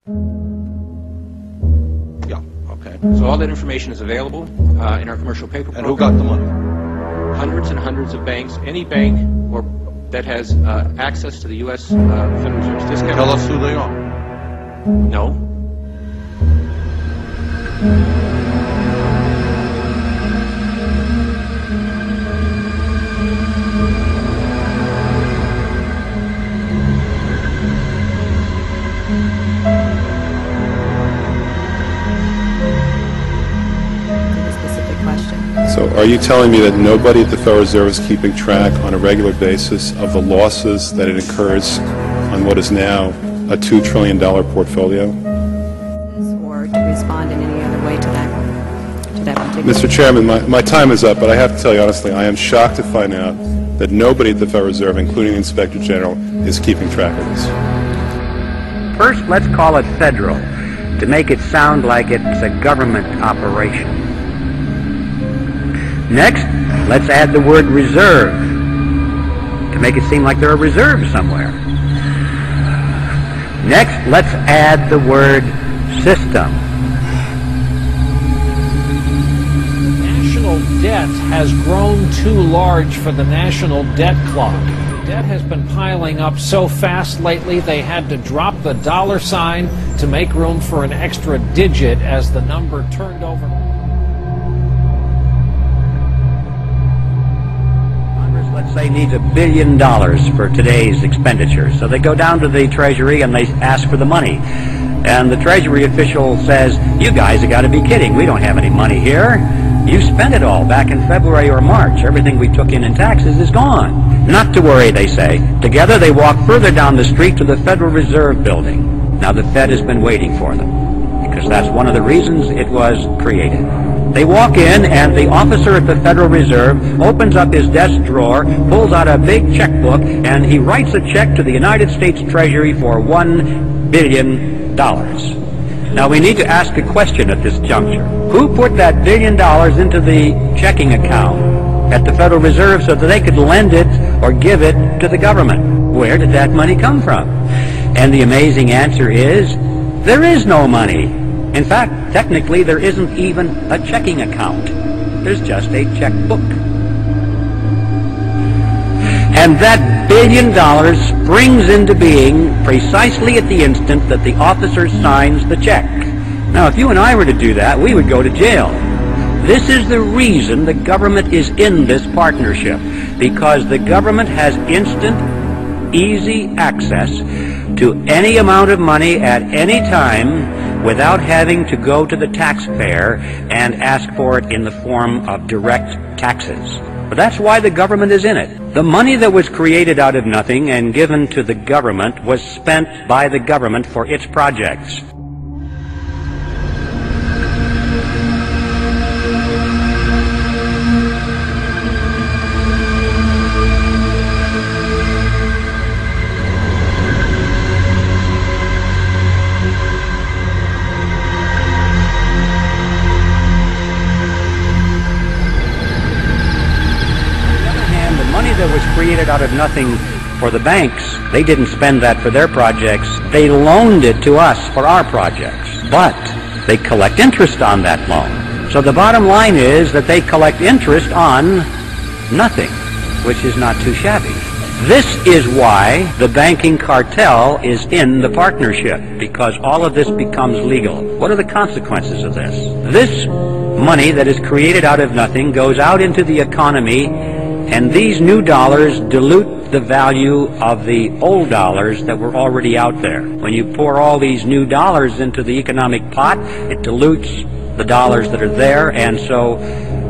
Yeah, okay. So all that information is available in our commercial paper program. And who got the money? Hundreds and hundreds of banks. Any bank or that has access to the U.S. Federal Reserve's discount. Tell us who they are. No. So are you telling me that nobody at the Federal Reserve is keeping track on a regular basis of the losses that it incurs on what is now a $2 trillion portfolio? Or to respond in any other way to that particular... Mr. Chairman, my time is up, but I have to tell you honestly, I am shocked to find out that nobody at the Federal Reserve, including the Inspector General, is keeping track of this. First, let's call it federal, to make it sound like it's a government operation. Next, let's add the word reserve to make it seem like there are reserves somewhere. Next, let's add the word system. National debt has grown too large for the national debt clock. The debt has been piling up so fast lately they had to drop the dollar sign to make room for an extra digit as the number turned over. Let's say needs $1 billion for today's expenditures. So they go down to the Treasury and they ask for the money. And the Treasury official says, you guys have got to be kidding. We don't have any money here. You spent it all back in February or March. Everything we took in taxes is gone. Not to worry, they say. Together they walk further down the street to the Federal Reserve building. Now the Fed has been waiting for them, because that's one of the reasons it was created. They walk in, and the officer at the Federal Reserve opens up his desk drawer, pulls out a big checkbook, and he writes a check to the United States Treasury for $1 billion. Now, we need to ask a question at this juncture. Who put that $1 billion into the checking account at the Federal Reserve so that they could lend it or give it to the government? Where did that money come from? And the amazing answer is, there is no money. In fact, technically, there isn't even a checking account. There's just a checkbook. And that $1 billion springs into being precisely at the instant that the officer signs the check. Now, if you and I were to do that, we would go to jail. This is the reason the government is in this partnership, because the government has instant, easy access to any amount of money at any time without having to go to the taxpayer and ask for it in the form of direct taxes. But that's why the government is in it. The money that was created out of nothing and given to the government was spent by the government for its projects. That was created out of nothing for the banks. They didn't spend that for their projects. They loaned it to us for our projects. But they collect interest on that loan. So the bottom line is that they collect interest on nothing, which is not too shabby. This is why the banking cartel is in the partnership, because all of this becomes legal. What are the consequences of this? This money that is created out of nothing goes out into the economy, and these new dollars dilute the value of the old dollars that were already out there. When you pour all these new dollars into the economic pot, it dilutes the dollars that are there, and so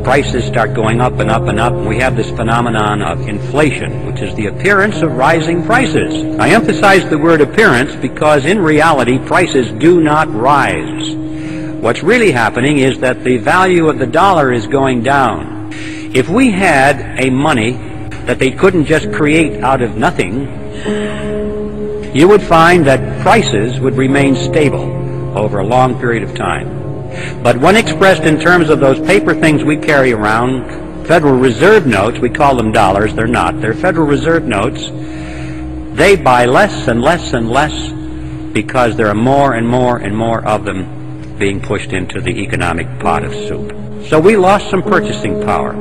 prices start going up and up and up. We have this phenomenon of inflation, which is the appearance of rising prices. I emphasize the word appearance because in reality prices do not rise. What's really happening is that the value of the dollar is going down. If we had a money that they couldn't just create out of nothing, you would find that prices would remain stable over a long period of time. But when expressed in terms of those paper things we carry around, Federal Reserve notes, we call them dollars, they're not, they're Federal Reserve notes, they buy less and less and less because there are more and more and more of them being pushed into the economic pot of soup. So we lost some purchasing power.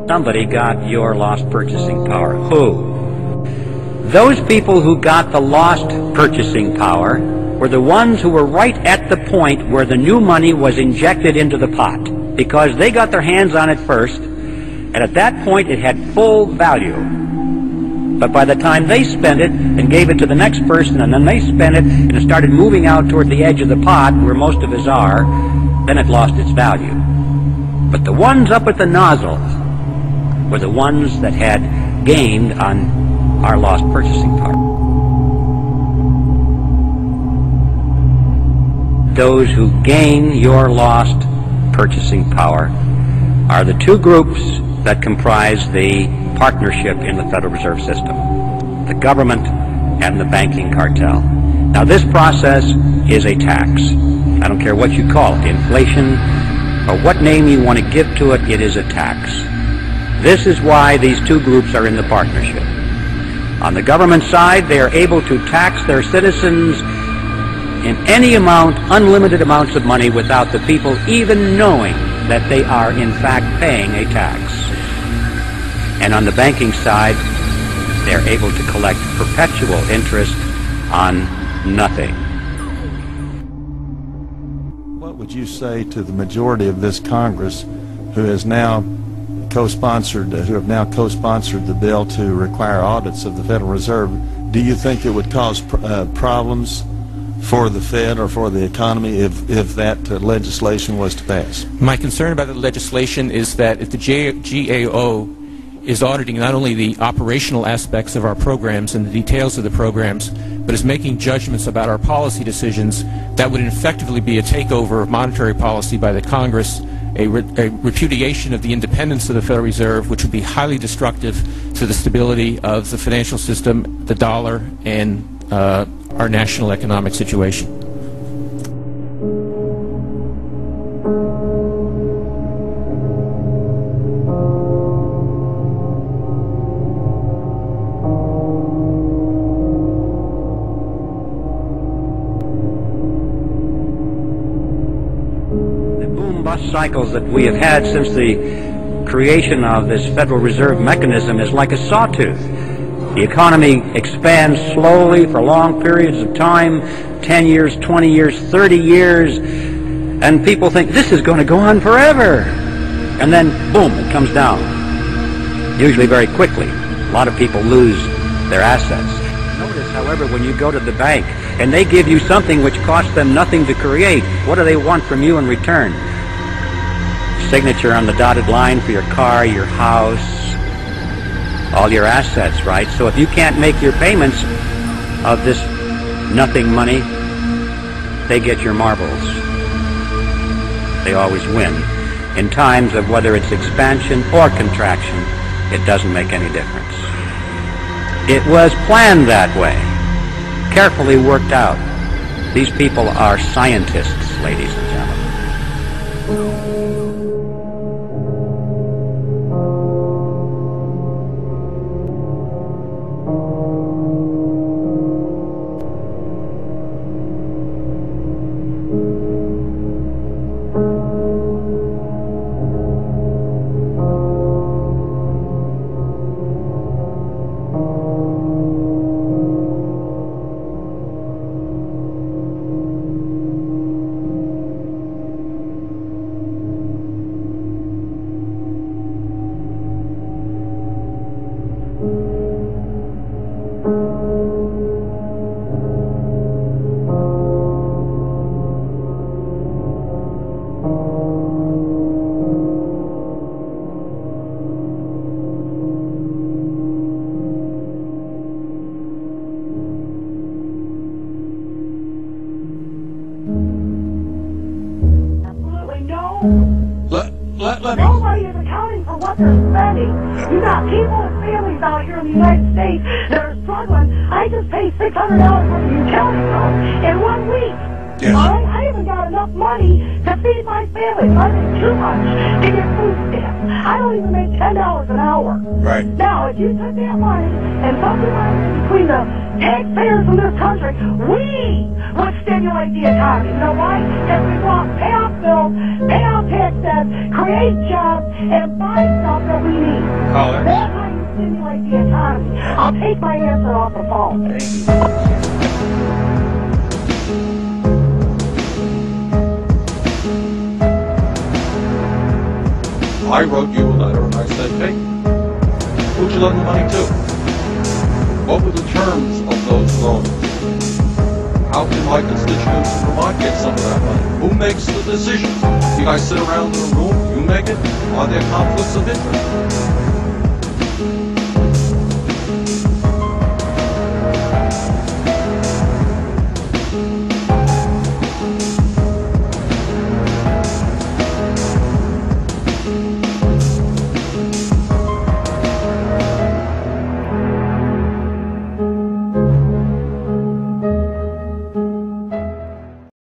Somebody got your lost purchasing power. Who? Those people who got the lost purchasing power were the ones who were right at the point where the new money was injected into the pot, because they got their hands on it first, and at that point it had full value. But by the time they spent it and gave it to the next person, and then they spent it and it started moving out toward the edge of the pot where most of us are, then it lost its value. But the ones up at the nozzle were the ones that had gained on our lost purchasing power. Those who gain your lost purchasing power are the two groups that comprise the partnership in the Federal Reserve System, the government and the banking cartel. Now, this process is a tax. I don't care what you call it, inflation, or what name you want to give to it, it is a tax. This is why these two groups are in the partnership. On the government side, they are able to tax their citizens in any amount, unlimited amounts of money, without the people even knowing that they are in fact paying a tax. And on the banking side, they're able to collect perpetual interest on nothing. What would you say to the majority of this Congress who has now co-sponsored the bill to require audits of the Federal Reserve? Do you think it would cause problems for the Fed or for the economy if that legislation was to pass? My concern about the legislation is that if the GAO is auditing not only the operational aspects of our programs and the details of the programs, but is making judgments about our policy decisions, that would effectively be a takeover of monetary policy by the Congress, a repudiation of the independence of the Federal Reserve, which would be highly destructive to the stability of the financial system, the dollar, and our national economic situation. Bust cycles that we have had since the creation of this Federal Reserve mechanism is like a sawtooth. The economy expands slowly for long periods of time, 10 years, 20 years, 30 years, and people think this is going to go on forever. And then, boom, it comes down, usually very quickly. A lot of people lose their assets. Notice, however, when you go to the bank and they give you something which costs them nothing to create, what do they want from you in return? Signature on the dotted line for your car, your house, all your assets, right? So if you can't make your payments of this nothing money, they get your marbles. They always win. In times of whether it's expansion or contraction, it doesn't make any difference. It was planned that way, carefully worked out. These people are scientists, ladies and gentlemen. Nobody is accounting for what they're spending. You got people and families out here in the United States that are struggling. I just paid $600 for the utility bill in 1 week. Yes. I haven't got enough money to feed my family. I make too much to get food stamps. I don't even make $10 an hour. Right. Now, if you took that money and subdivided it between the taxpayers in this country, we would stimulate the economy. You know why? Because we want pay off bills, pay off tax debts, create jobs, and buy stuff that we need. Oh, That's how you stimulate the economy. I'll take my answer off the phone. Thank you. I wrote you a letter and I said, hey, who'd you lend the money to? What were the terms of those loans? How can my constituents in Vermont get some of that money? Who makes the decisions? You guys sit around in a room, you make it? Are there conflicts of interest?